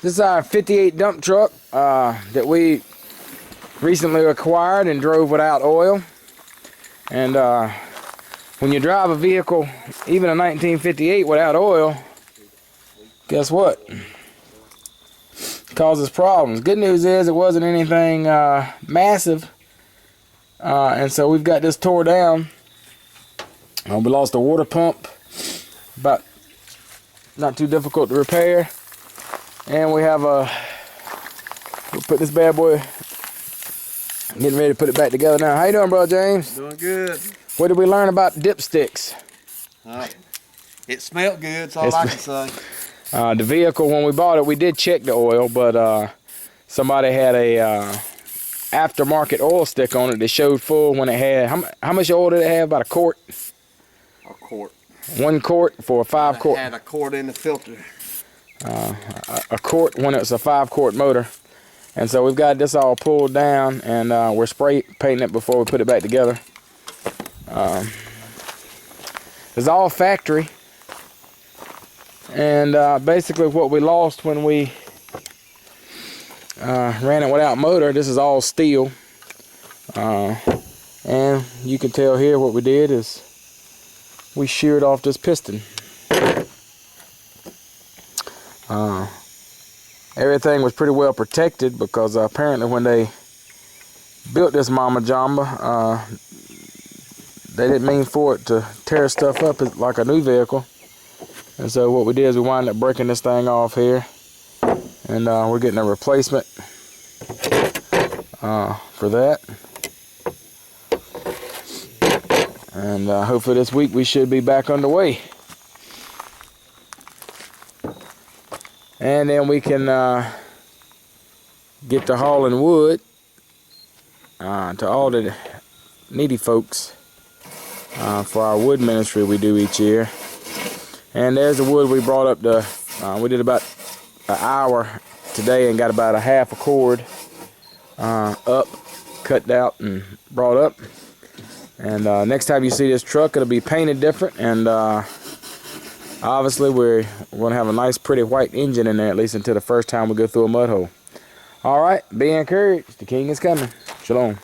This is our 58 dump truck that we recently acquired and drove without oil. And when you drive a vehicle, even a 1958 without oil, guess what? It causes problems. Good news is it wasn't anything massive. And so we've got this tore down. We lost a water pump, but not too difficult to repair. And we have we'll put this bad boy, getting ready to put it back together now. How you doing, bro, James? Doing good. What did we learn about dipsticks? It smelled good, that's all I can say. The vehicle, when we bought it, we did check the oil, but somebody had a aftermarket oil stick on it that showed full when it had, how much oil did it have? About a quart? A quart. 1 quart for a 5 quart? It had a quart in the filter. A quart when it's a 5 quart motor. And so we've got this all pulled down, and we're spray painting it before we put it back together. It's all factory. And basically what we lost when we ran it without motor, this is all steel. And you can tell here what we did is we sheared off this piston. Everything was pretty well protected because apparently when they built this Mama Jamba, they didn't mean for it to tear stuff up like a new vehicle. And so what we did is we wound up breaking this thing off here, and we're getting a replacement for that. And hopefully this week we should be back underway. And then we can get to hauling wood to all the needy folks for our wood ministry we do each year. And there's the wood we brought up to, we did about an hour today and got about a half a cord up, cut out and brought up. And next time you see this truck, it'll be painted different, and obviously we're going to have a nice pretty white engine in there, at least until the first time we go through a mud hole. Alright, be encouraged. The king is coming. Shalom.